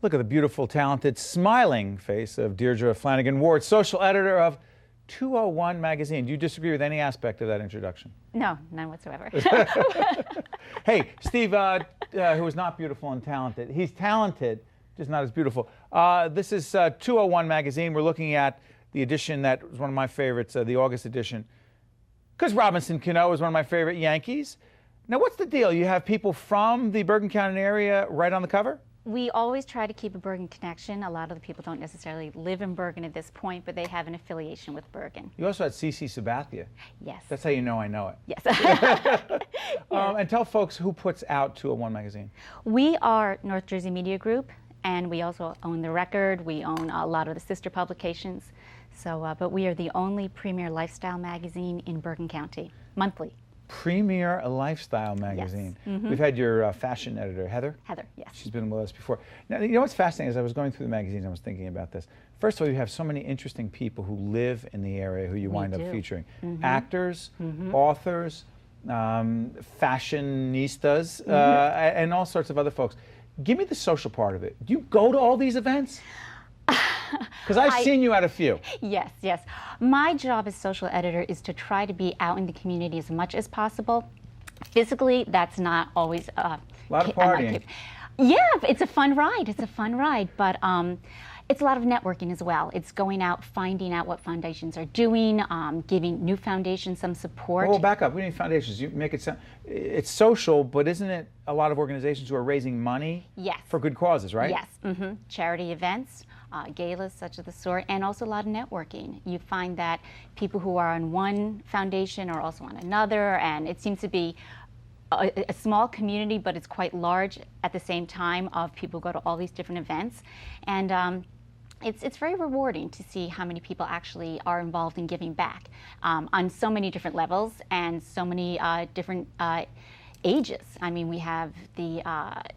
Look at the beautiful, talented, smiling face of Deirdre Flanagan Ward, social editor of 201 magazine. Do you disagree with any aspect of that introduction? No, none whatsoever. Hey, Steve, who is not beautiful and talented, he's talented, just not as beautiful. This is 201 magazine. We're looking at the edition that was one of my favorites, the August edition, because Robinson Cano is one of my favorite Yankees. Now, what's the deal? You have people from the Bergen County area right on the cover? We always try to keep a Bergen connection. A lot of the people don't necessarily live in Bergen at this point, but they have an affiliation with Bergen. You also had CC Sabathia. Yes. That's how you know I know it. Yes. And tell folks who puts out 201 magazine. We are North Jersey Media Group, and we also own The Record. We own a lot of the sister publications. So, but we are the only premier lifestyle magazine in Bergen County, monthly. Premier Lifestyle magazine. Yes. Mm-hmm. We've had your fashion editor, Heather. Heather, yes. She's been with us before. Now, you know what's fascinating is I was going through the magazines, I was thinking about this. First of all, you have so many interesting people who live in the area who you wind up featuring. Mm-hmm. Actors, authors, fashionistas, and all sorts of other folks. Give me the social part of it. Do you go to all these events? Because I've seen you at a few. Yes, yes. My job as social editor is to try to be out in the community as much as possible. Physically, that's not always a lot of partying. Yeah, it's a fun ride. It's a fun ride, but it's a lot of networking as well. It's going out, finding out what foundations are doing, giving new foundations some support. Well, back up. We need foundations. You make it sound it's social, but isn't it a lot of organizations who are raising money? Yes. For good causes, right? Yes. Charity events. Galas such as the sort, and also a lot of networking. You find that people who are on one foundation are also on another, and it seems to be a small community, but it's quite large at the same time of people who go to all these different events. And it's very rewarding to see how many people actually are involved in giving back on so many different levels and so many different ages. I mean, we have the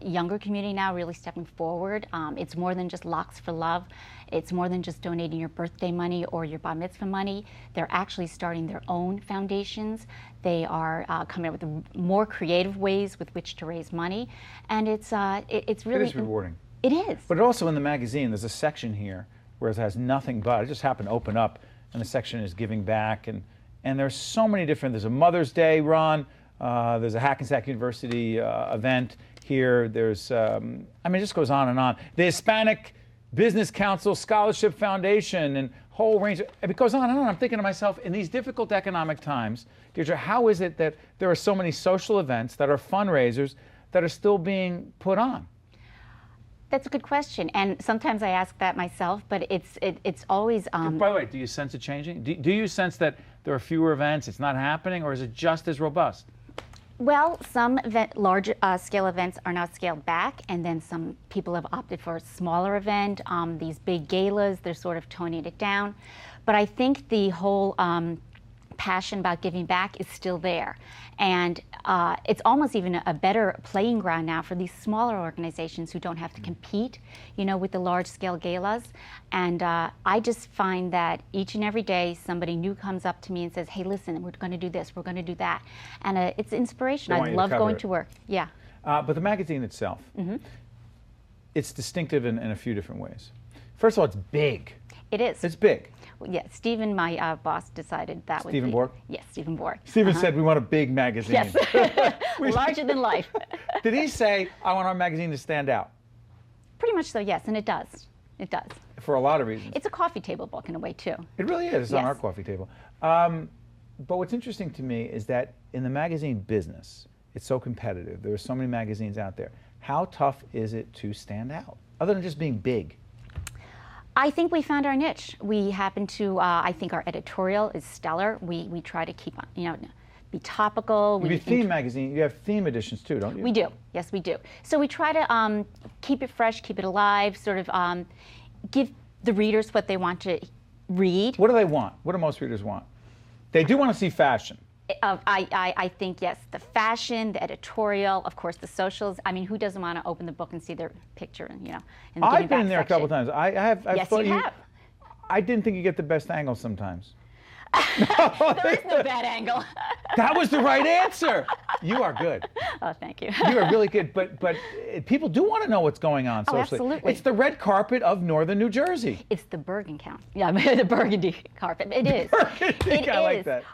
younger community now really stepping forward. It's more than just Locks for Love. It's more than just donating your birthday money or your bar mitzvah money. They're actually starting their own foundations. They are coming up with more creative ways with which to raise money. And it's really... It is rewarding. It is. But also in the magazine, there's a section here where it has nothing but, it just happened to open up, and the section is giving back. And there's so many different, there's a Mother's Day run, there's a Hackensack University event here. There's, I mean, it just goes on and on. The Hispanic Business Council Scholarship Foundation and whole range. It goes on and on. I'm thinking to myself, in these difficult economic times, Deirdre, how is it that there are so many social events that are fundraisers that are still being put on? That's a good question, and sometimes I ask that myself, but it's always... By the way, do you sense it changing? Do you sense that there are fewer events, it's not happening, or is it just as robust? Well, some large scale events are now scaled back, and then some people have opted for a smaller event. These big galas, they're sort of toning it down. But I think the whole passion about giving back is still there. And it's almost even a better playing ground now for these smaller organizations who don't have to compete, you know, with the large-scale galas. And I just find that each and every day somebody new comes up to me and says, hey, listen, we're going to do this, we're going to do that. And it's inspiration. I love going to work. Yeah. But the magazine itself, it's distinctive in a few different ways. First of all, it's big. It is. It's big. Yeah, Stephen, my boss, decided that would be... Stephen Borg? Yes, Stephen Borg. Stephen said we want a big magazine. Yes, larger than life. Did he say, I want our magazine to stand out? Pretty much so, yes, and it does. It does. For a lot of reasons. It's a coffee table book in a way, too. It really is. It's on our coffee table. But what's interesting to me is that in the magazine business, it's so competitive. There are so many magazines out there. How tough is it to stand out, other than just being big? I think we found our niche. We happen to, I think our editorial is stellar. We try to keep, you know, be topical. You have theme magazine, you have theme editions too, don't you? We do, yes we do. So we try to keep it fresh, keep it alive, sort of give the readers what they want to read. What do they want? What do most readers want? They do want to see fashion. I think, yes, the fashion, the editorial, of course, the socials. I mean, who doesn't want to open the book and see their picture, you know, in the I've been in there a couple times. I've yes, thought you have. I didn't think you get the best angles sometimes. There is no bad angle. That was the right answer. You are good. Oh, thank you. You are really good. But people do want to know what's going on socially. Absolutely. It's the red carpet of northern New Jersey. It's the Bergen count. Yeah, the burgundy carpet. It is. Burgundy. I like that.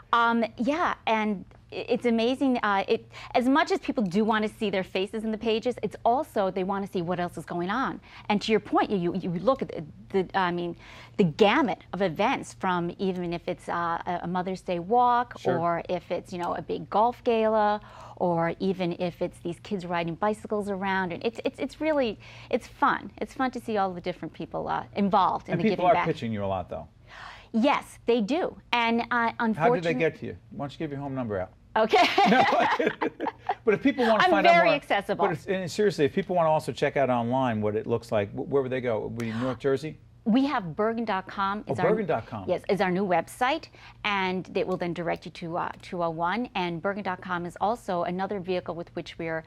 Yeah, and it's amazing. As much as people do want to see their faces in the pages, it's also they want to see what else is going on. And to your point, you look at the gamut of events, from even if it's a Mother's Day walk, Sure. or if it's a big golf gala, or even if it's these kids riding bicycles around. And it's really fun. It's fun to see all the different people involved in the giving back. People are pitching you a lot, though. Yes, they do. And unfortunately, how did they get to you? Why don't you give your home number out? Okay. No, but if people want to find out more, I'm very accessible. And seriously, if people want to also check out online what it looks like, where would they go? Would it be North Jersey? We have Bergen.com. Bergen.com. Yes, is our new website, and it will then direct you to 201. And Bergen.com is also another vehicle with which we're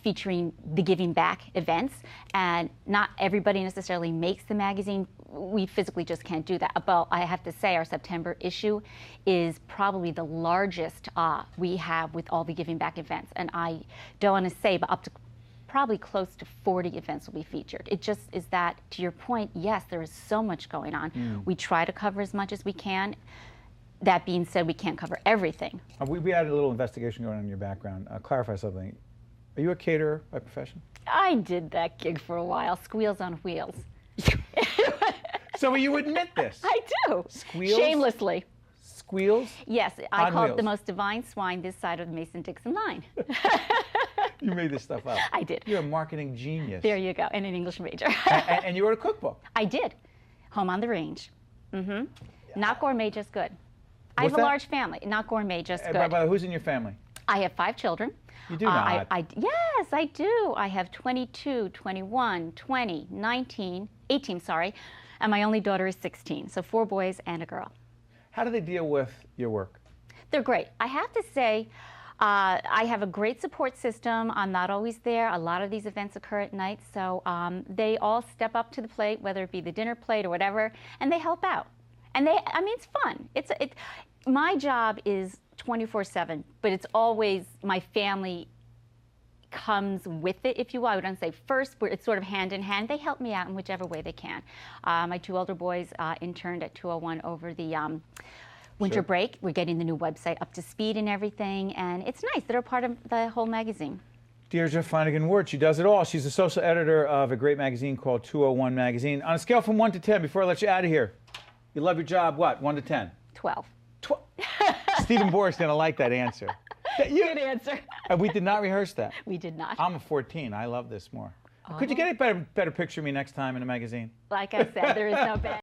featuring the giving back events. And not everybody necessarily makes the magazine. We physically just can't do that. But I have to say, our September issue is probably the largest we have with all the giving back events. And I don't want to say, but up to probably close to 40 events will be featured. It just is that, to your point, yes, there is so much going on. We try to cover as much as we can. That being said, we can't cover everything. We had a little investigation going on in your background. Clarify something. Are you a caterer by profession? I did that gig for a while, Squeals on Wheels. So you admit this? I do. Squeals? Shamelessly. Squeals? Yes, I call it wheels. the most divine swine this side of the Mason-Dixon line. You made this stuff up. I did. You're a marketing genius. There you go, and an English major. and you wrote a cookbook. I did. Home on the Range. Not gourmet, just good. I have What's a that? large family. Not gourmet, just good. By the way, who's in your family? I have 5 children. You do not. Yes, I do. I have 22, 21, 20, 19, 18, sorry, and my only daughter is 16. So 4 boys and a girl. How do they deal with your work? They're great. I have to say, I have a great support system. I'm not always there. A lot of these events occur at night, so they all step up to the plate, whether it be the dinner plate or whatever, and they help out. And it's fun. My job is 24/7, but it's always my family comes with it, if you will. I wouldn't say first, but it's sort of hand in hand. They help me out in whichever way they can. My 2 older boys interned at 201 over the winter break. We're getting the new website up to speed and everything, and it's nice. They're a part of the whole magazine. Deirdre Flanagan-Ward, she does it all. She's a social editor of a great magazine called 201 Magazine. On a scale from 1 to 10, before I let you out of here, you love your job, what, 1 to 10? 12. Stephen Boer's going to like that answer. Good answer. And we did not rehearse that. We did not. I'm a 14. I love this more. Could you get a better picture of me next time in a magazine? Like I said, there is no bad